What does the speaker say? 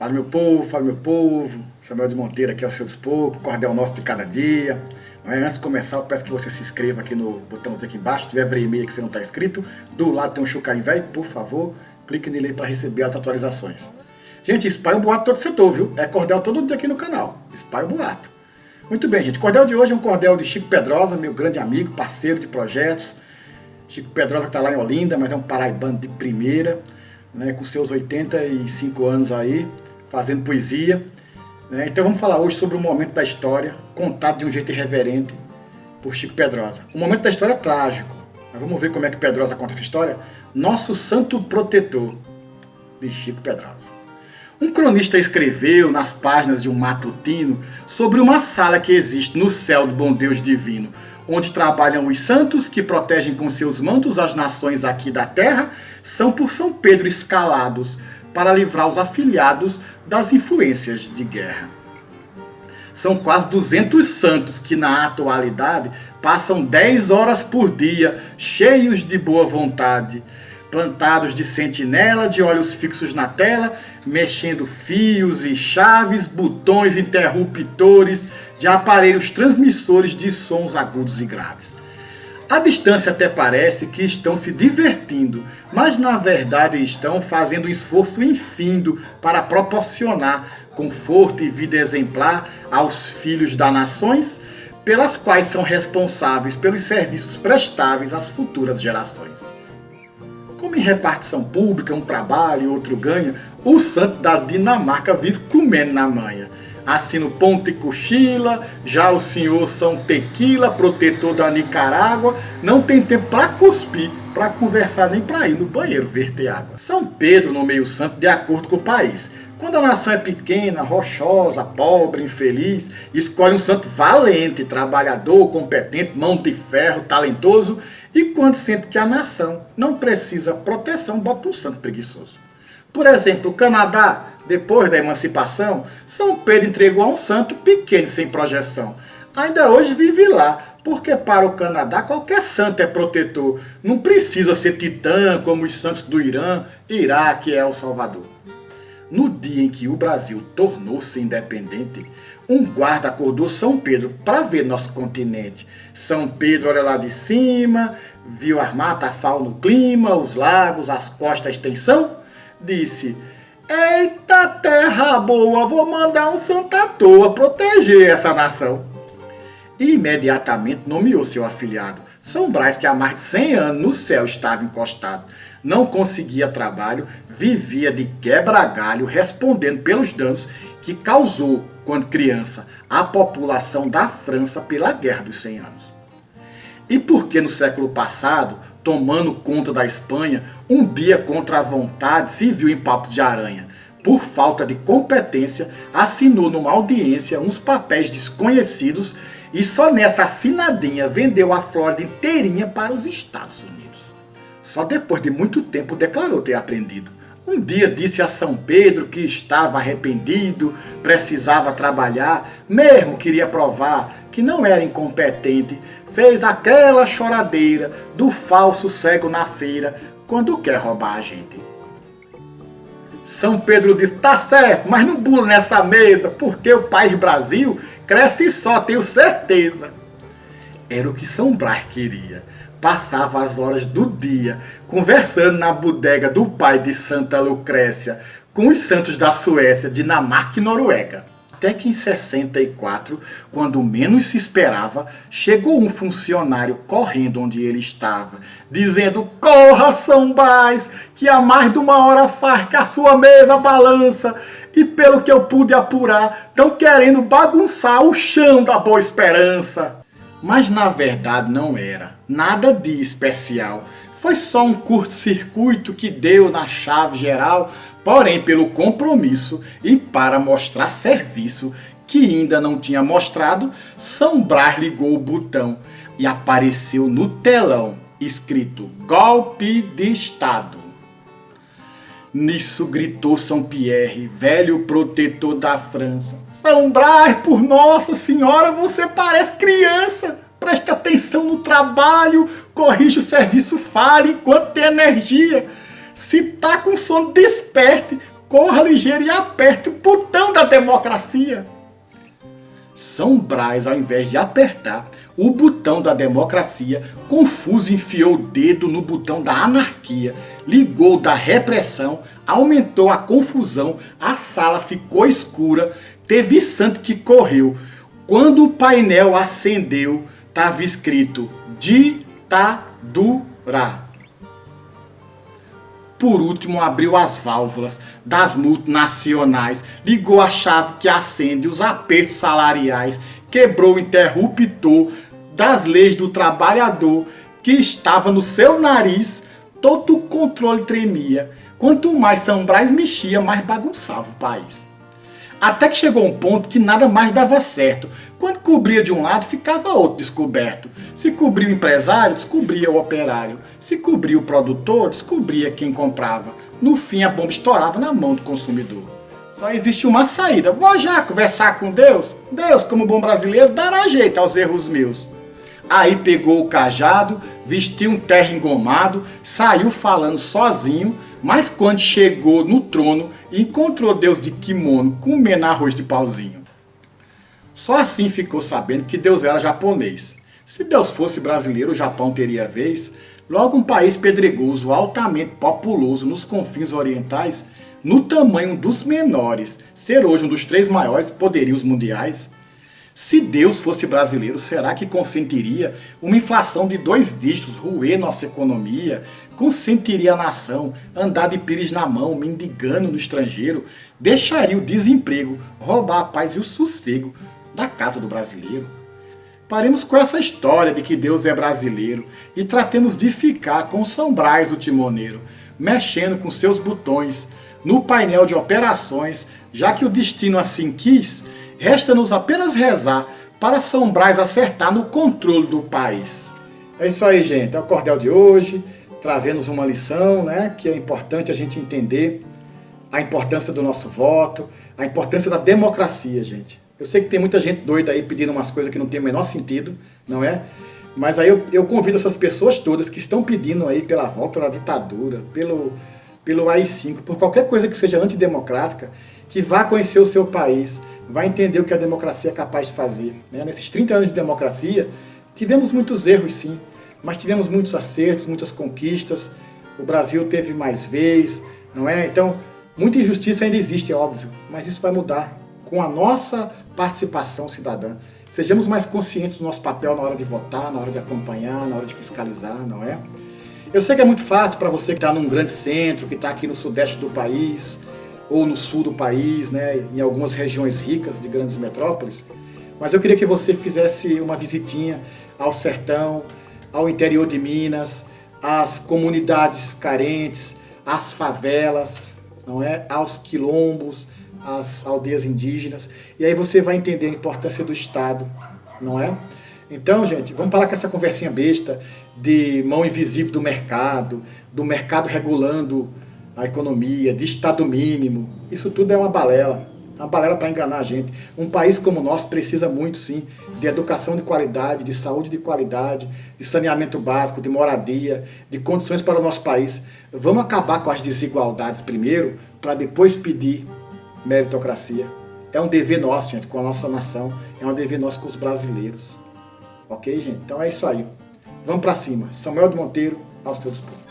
Fala meu povo, Samuel de Monteiro aqui ao seu dispor, cordel nosso de cada dia. Mas antes de começar, eu peço que você se inscreva aqui no botãozinho aqui embaixo, se tiver vermelho que você não está inscrito, do lado tem um chucarim velho, por favor, clique nele para receber as atualizações. Gente, espalha o boato todo setor, viu? É cordel todo dia aqui no canal, espalha o boato. Muito bem, gente, o cordel de hoje é um cordel de Chico Pedrosa, meu grande amigo, parceiro de projetos. Chico Pedrosa que está lá em Olinda, mas é um paraibano de primeira, né, com seus 85 anos aí, fazendo poesia. Né? Então vamos falar hoje sobre um momento da história, contado de um jeito irreverente por Chico Pedrosa. Um momento da história trágico. Mas vamos ver como é que Pedrosa conta essa história. Nosso Santo Protetor, de Chico Pedrosa. Um cronista escreveu nas páginas de um matutino sobre uma sala que existe no céu do bom Deus divino, onde trabalham os santos que protegem com seus mantos as nações aqui da terra, são por São Pedro escalados para livrar os afiliados das influências de guerra. São quase 200 santos que na atualidade passam 10 horas por dia, cheios de boa vontade, plantados de sentinela, de olhos fixos na tela, mexendo fios e chaves, botões interruptores de aparelhos transmissores de sons agudos e graves. À distância até parece que estão se divertindo, mas na verdade estão fazendo um esforço infindo para proporcionar conforto e vida exemplar aos filhos das nações, pelas quais são responsáveis pelos serviços prestáveis às futuras gerações. Como em repartição pública, um trabalha e outro ganha, o santo da Dinamarca vive comendo na manha. Assim no Ponte Cochila, já o senhor São Tequila, protetor da Nicarágua, não tem tempo para cuspir, para conversar nem para ir no banheiro verter água. São Pedro nomeia o santo de acordo com o país. Quando a nação é pequena, rochosa, pobre, infeliz, escolhe um santo valente, trabalhador, competente, mão de ferro, talentoso, e quando sente que a nação não precisa proteção, bota um santo preguiçoso. Por exemplo, o Canadá, depois da emancipação, São Pedro entregou a um santo pequeno sem projeção. Ainda hoje vive lá, porque para o Canadá qualquer santo é protetor. Não precisa ser titã como os santos do Irã, Iraque e El Salvador. No dia em que o Brasil tornou-se independente, um guarda acordou São Pedro para ver nosso continente. São Pedro olha lá de cima, viu as matas, a fauna, o clima, os lagos, as costas, a extensão. Disse: eita terra boa, vou mandar um santo à toa proteger essa nação. E imediatamente nomeou seu afilhado, São Brás, que há mais de 100 anos no céu estava encostado. Não conseguia trabalho, vivia de quebra-galho, respondendo pelos danos que causou, quando criança, a população da França pela Guerra dos 100 anos. E porque no século passado, tomando conta da Espanha, um dia contra a vontade se viu em papos de aranha. Por falta de competência, assinou numa audiência uns papéis desconhecidos e só nessa assinadinha vendeu a Flórida inteirinha para os Estados Unidos. Só depois de muito tempo declarou ter aprendido. Um dia disse a São Pedro que estava arrependido, precisava trabalhar, mesmo queria provar que não era incompetente, fez aquela choradeira do falso cego na feira quando quer roubar a gente. São Pedro disse: tá certo, mas não bula nessa mesa, porque o país Brasil cresce só, tenho certeza. Era o que São Brás queria. Passava as horas do dia conversando na bodega do pai de Santa Lucrécia com os santos da Suécia, Dinamarca e Noruega. Até que em 64, quando menos se esperava, chegou um funcionário correndo onde ele estava, dizendo: corra, São Brás, que há mais de uma hora faz que a sua mesa balança, e pelo que eu pude apurar, estão querendo bagunçar o chão da Boa Esperança. Mas na verdade não era nada de especial. Foi só um curto-circuito que deu na chave geral, porém pelo compromisso e para mostrar serviço que ainda não tinha mostrado, São Brás ligou o botão e apareceu no telão escrito: golpe de Estado. Nisso gritou São Pierre, velho protetor da França: São Brás, por Nossa Senhora, você parece criança. Preste atenção no trabalho, corrija o serviço, fale enquanto tem energia. Se tá com sono, desperte. corra ligeiro e aperte o botão da democracia. São Brás, ao invés de apertar o botão da democracia, confuso enfiou o dedo no botão da anarquia, ligou da repressão, aumentou a confusão, a sala ficou escura, teve santo que correu. Quando o painel acendeu, estava escrito ditadura. Por último, abriu as válvulas das multinacionais, ligou a chave que acende os apertos salariais, quebrou o interruptor das leis do trabalhador que estava no seu nariz, todo o controle tremia. Quanto mais São Brás mexia, mais bagunçava o país. Até que chegou um ponto que nada mais dava certo. Quando cobria de um lado, ficava outro descoberto. Se cobria o empresário, descobria o operário. Se cobria o produtor, descobria quem comprava. No fim, a bomba estourava na mão do consumidor. Só existe uma saída. Vou já conversar com Deus? Deus, como bom brasileiro, dará jeito aos erros meus. Aí pegou o cajado, vestiu um terno engomado, saiu falando sozinho, mas quando chegou no trono, encontrou Deus de kimono, comendo arroz de pauzinho. Só assim ficou sabendo que Deus era japonês. Se Deus fosse brasileiro, o Japão teria vez. Logo um país pedregoso, altamente populoso nos confins orientais, no tamanho dos menores, ser hoje um dos 3 maiores poderios mundiais. Se Deus fosse brasileiro, será que consentiria uma inflação de 2 dígitos roer nossa economia? Consentiria a nação andar de pires na mão, mendigando no estrangeiro? Deixaria o desemprego roubar a paz e o sossego da casa do brasileiro? Paremos com essa história de que Deus é brasileiro e tratemos de ficar com São Brás o timoneiro, mexendo com seus botões no painel de operações, já que o destino assim quis. Resta-nos apenas rezar para São Brás acertar no controle do país. É isso aí, gente. É o Cordel de hoje, trazendo uma lição, né, que é importante a gente entender a importância do nosso voto, a importância da democracia, gente. Eu sei que tem muita gente doida aí pedindo umas coisas que não tem o menor sentido, não é? Mas aí eu convido essas pessoas todas que estão pedindo aí pela volta da ditadura, pelo AI-5, por qualquer coisa que seja antidemocrática, que vá conhecer o seu país, vai entender o que a democracia é capaz de fazer. Né? Nesses 30 anos de democracia, tivemos muitos erros sim, mas tivemos muitos acertos, muitas conquistas. O Brasil teve mais vez, não é? Então, muita injustiça ainda existe, é óbvio, mas isso vai mudar com a nossa participação cidadã. Sejamos mais conscientes do nosso papel na hora de votar, na hora de acompanhar, na hora de fiscalizar, não é? Eu sei que é muito fácil para você que está num grande centro, que está aqui no sudeste do país, ou no sul do país, né, em algumas regiões ricas de grandes metrópoles, mas eu queria que você fizesse uma visitinha ao sertão, ao interior de Minas, às comunidades carentes, às favelas, não é? Aos quilombos, às aldeias indígenas, e aí você vai entender a importância do Estado, não é? Então, gente, vamos parar com essa conversinha besta de mão invisível do mercado regulando a economia, de Estado mínimo. Isso tudo é uma balela para enganar a gente. Um país como o nosso precisa muito, sim, de educação de qualidade, de saúde de qualidade, de saneamento básico, de moradia, de condições para o nosso país. Vamos acabar com as desigualdades primeiro, para depois pedir meritocracia. É um dever nosso, gente, com a nossa nação, é um dever nosso com os brasileiros. Ok, gente? Então é isso aí. Vamos para cima. Samuel de Monteiro, aos seus pontos.